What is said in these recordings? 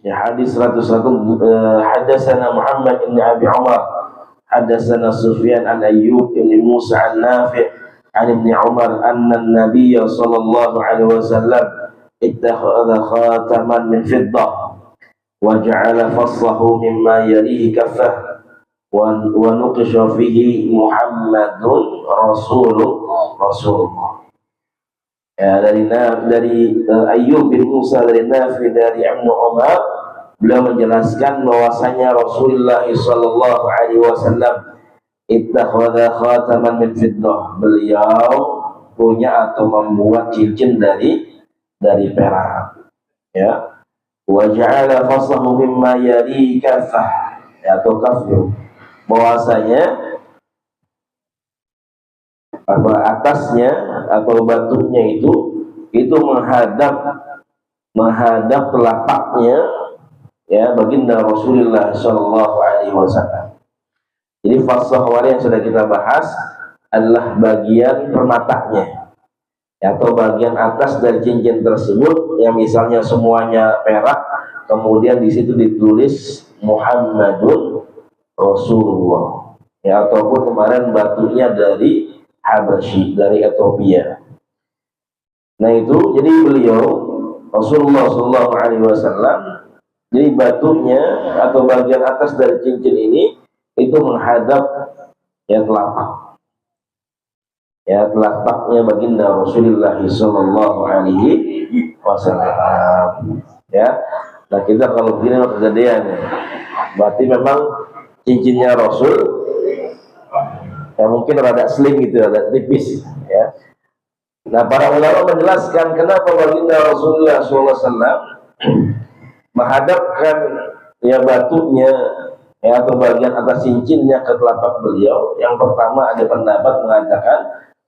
Ya, hadis 101. Hadatsana Muhammad bin Abi Umar, hadatsana Sufyan an Ayyub bin Musa an Nafi' an Ibn Umar anna an-nabiy sallallahu alaihi wasallam ittakhadha khataman min fiddah wa ja'ala fassahu mimma yalihi kaffah wa nuqisha fihi Muhammadun Rasulullah. Ya, dari Ayyub bin Musa, dari Nafi, dari Ibnu Umar, beliau menjelaskan bahwasanya Rasulullah sallallahu alaihi wasallam ittakhadha khataman min fiddah, beliau punya atau membuat cincin dari perak, ya. Wa ja'ala faslahu mimma yali kafah, ya, atau kafyu, bahwasanya atasnya atau batunya itu menghadap telapaknya, ya, baginda Rasulullah sallallahu alaihi wasallam. Jadi fasah yang sudah kita bahas adalah bagian permatanya, ya, atau bagian atas dari cincin tersebut yang misalnya semuanya perak, kemudian di situ ditulis Muhammadun Rasulullah, ya, ataupun kemarin batunya dari Habasyi, dari Ethiopia. Nah itu, jadi beliau Rasulullah sallallahu alaihi wasallam, jadi batunya atau bagian atas dari cincin ini itu menghadap, ya, telapak, ya, telapaknya baginda Rasulullah sallallahu alaihi wasallam, ya. Nah kita kalau begini mah kegedean, ya. Berarti memang cincinnya Rasul, ya, mungkin rada slim gitu, rada tipis, ya. Nah para ulama menjelaskan kenapa baginda Rasulullah SAW menghadapkan, ya, batunya, ya, atau bagian atas cincinnya ke telapak beliau. Yang pertama, ada pendapat mengatakan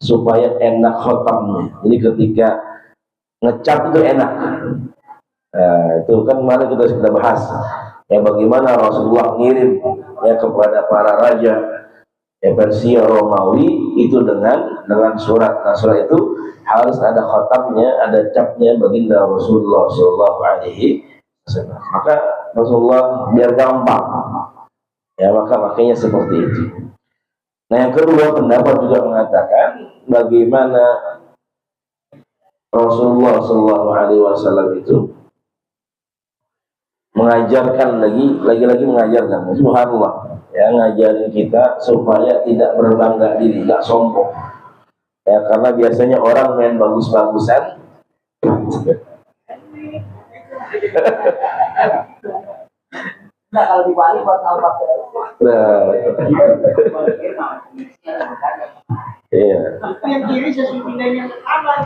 supaya enak khotamnya. Jadi ketika ngecap itu enak. Nah, itu kan kemarin kita sudah bahas, ya, bagaimana Rasulullah ngirim, ya, kepada para raja, ya, Persia, Romawi itu dengan surat. Nah, surat itu harus ada khatamnya, ada capnya baginda Rasulullah sallallahu alaihi wasallam. Maka Rasulullah biar gampang, ya, maka makanya seperti itu. Nah yang kedua, pendapat juga mengatakan bagaimana Rasulullah sallallahu alaihi wasallam itu mengajarkan lagi-lagi mengajarkan, subhanallah, ya, ngajarin kita supaya tidak berbangga diri, tidak sombong, ya, karena biasanya orang main bagus-bagusan nah kalau di Bali buat nampak, iya, yang kiri sesuai dengan yang kanan,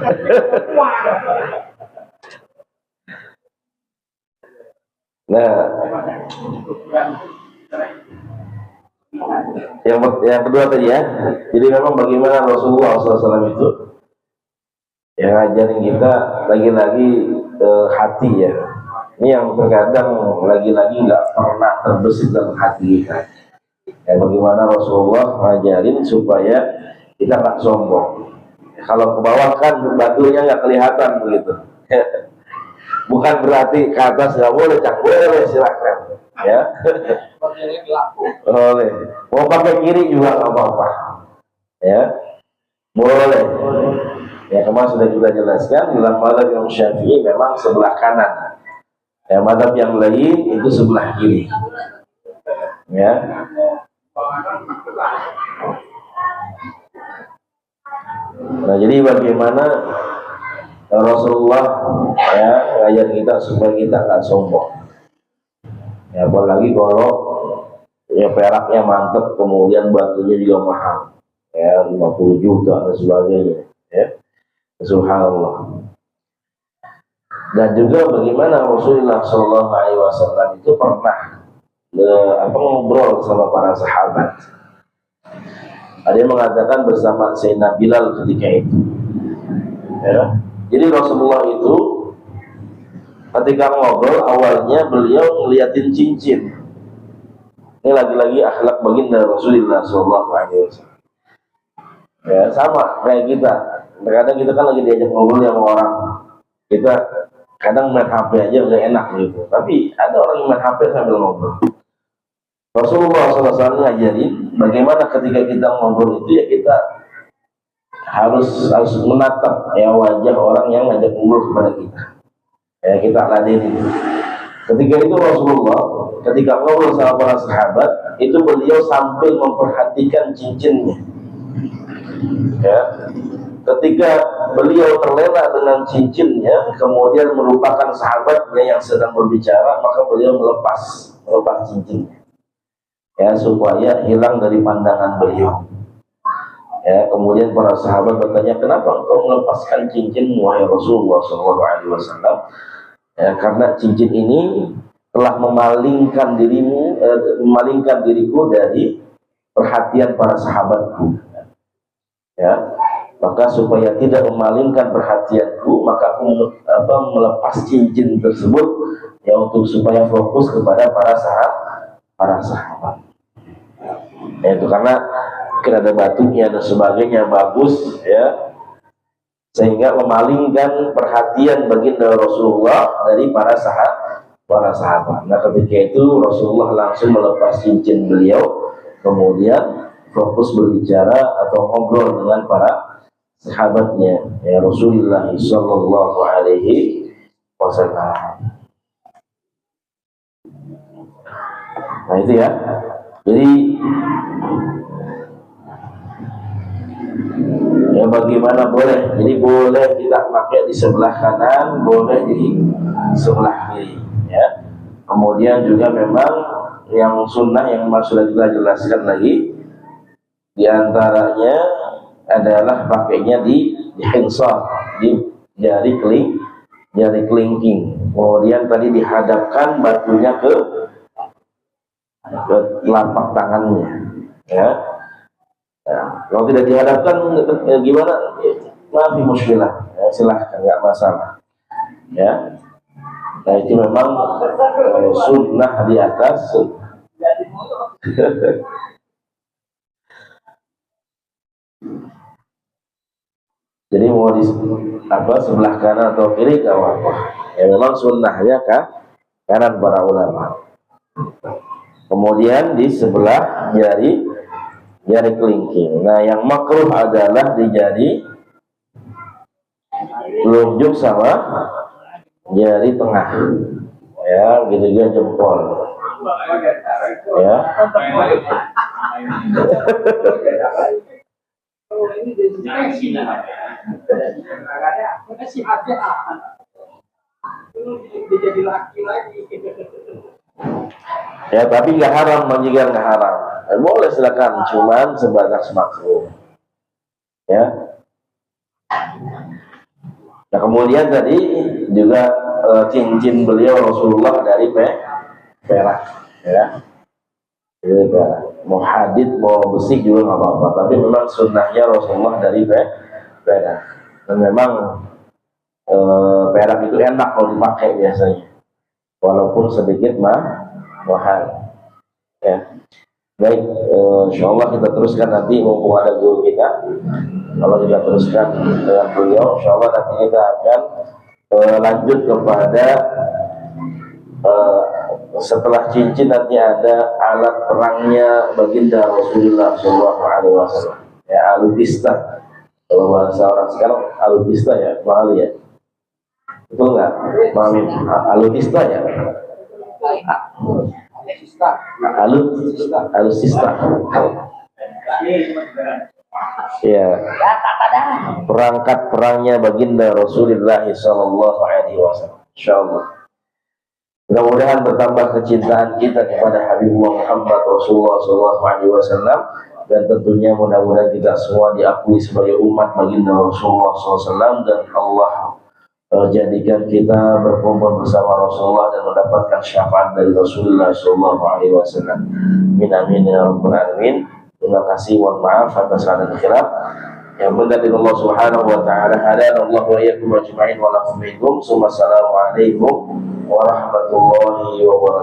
nah yang kedua tadi, ya, jadi memang bagaimana Rasulullah SAW itu, ya, ngajarin kita lagi-lagi hati, ya. Ini yang terkadang lagi-lagi nggak pernah terbesit dalam hati kita, ya, bagaimana Rasulullah ngajarin supaya kita nggak sombong. Kalau ke bawah kan batunya nggak kelihatan begitu. Bukan berarti ke atas nggak boleh, boleh, silakan, ya. Boleh. Mau pakai kiri juga nggak apa-apa, ya, boleh. Ya, kemarin sudah kita jelaskan dalam mazhab Imam Syafi'i memang sebelah kanan, ya, mazhab yang lain itu sebelah kiri, ya. Nah jadi bagaimana Rasulullah, ya, ngajar kita supaya kita nggak sombong, ya, apalagi kalau, ya, peraknya mantep, kemudian batunya juga mahal, ya, 50 juta dan sebagainya, ya, subhanallah. Dan juga bagaimana Rasulullah SAW itu pernah ngobrol sama para sahabat. Ada yang mengatakan bersama Sayyidina Bilal ketika itu, ya. Jadi Rasulullah itu ketika ngobrol awalnya beliau ngeliatin cincin. Ini lagi-lagi akhlak baginda Rasulullah SAW. Ya, sama kayak kita. Terkadang kita kan lagi diajak ngobrol sama orang, kita kadang main HP aja udah enak gitu. Tapi ada orang yang main HP sambil ngobrol. Rasulullah SAW ngajarin bagaimana ketika kita ngobrol itu ya kita harus menatap ya wajah orang yang ngajak ngobrol kepada kita. Ya kita ladeni. Ketika itu Rasulullah ketika ngobrol sama para sahabat itu beliau sambil memperhatikan cincinnya. Ya. Ketika beliau terlena dengan cincinnya, kemudian melupakan sahabatnya yang sedang berbicara, maka beliau melepas cincinnya. Ya, supaya hilang dari pandangan beliau. Ya, kemudian para sahabat bertanya, kenapa engkau melepaskan cincin wahai Rasulullah SAW? Ya, karena cincin ini telah memalingkan diriku dari perhatian para sahabatku. Ya, maka supaya tidak memalingkan perhatianku, maka aku melepas cincin tersebut ya untuk supaya fokus kepada para sahabat. Ya, itu karena mungkin ada batunya dan sebagainya bagus ya, sehingga memalingkan perhatian baginda Rasulullah dari para sahabat. Nah ketika itu Rasulullah langsung melepas cincin beliau, kemudian fokus berbicara atau ngobrol dengan para sahabatnya ya Rasulullah sallallahu alaihi wasallam. Nah itu ya. Jadi ya bagaimana boleh. Jadi boleh kita pakai di sebelah kanan, boleh di sebelah kiri ya. Kemudian juga memang yang sunnah yang sudah kita jelaskan lagi, di antaranya adalah pakainya di hinsar, di jari kelingking. Kemudian tadi dihadapkan batunya ke telapak tangannya ya. Ya, kalau tidak dihadapkan gimana? Maaf muskilah ya, silahkan, nggak masalah ya. Nah itu memang sunnah di atas jadi mau di sebelah kanan atau kiri nggak apa-apa ya, memang sunnahnya kanan para ulama. Kemudian di sebelah jari kelingking. Nah yang makruh adalah di jari telunjuk sama jari tengah ya, gitu juga jempol ya. Ya tapi nggak haram, menjigar nggak haram, boleh silakan, cuman sebatas makruh ya. Nah kemudian tadi juga cincin beliau Rasulullah dari perak ya. Jadi perak, mau hadid mau besi juga nggak apa-apa, tapi memang sunnahnya Rasulullah dari perak. Dan memang perak itu enak kalau dipakai biasanya, walaupun sedikit mahal ya. Baik, insyaallah kita teruskan nanti, mumpung ada guru kita. Kalau kita teruskan dengan beliau, insyaallah nanti kita akan lanjut kepada setelah cincin nanti ada alat perangnya baginda Rasulullah SAW ya, alutista. Kalau bahasa orang sekarang alutista ya, mahal ya, betul nggak? Mamin, alutista ya. Alusista ya, perangkat perangnya baginda Rasulullah SAW. Insyaallah mudah-mudahan bertambah kecintaan kita kepada Habibullah Muhammad Rasulullah SAW, dan tentunya mudah-mudahan kita semua diakui sebagai umat baginda Rasulullah SAW, dan Allah jadikan kita berkumpul bersama Rasulullah dan mendapatkan syafaat dari Rasulullah SAW. Amin ya rabbal alamin. Terima kasih, mohon maaf atas kesalahan khilaf. Yang benar dari Allah Subhanahu wa taala. Hadanallahu wa iyyakum ajma'in wa lakum minkum. Assalamualaikum warahmatullahi wabarakatuh.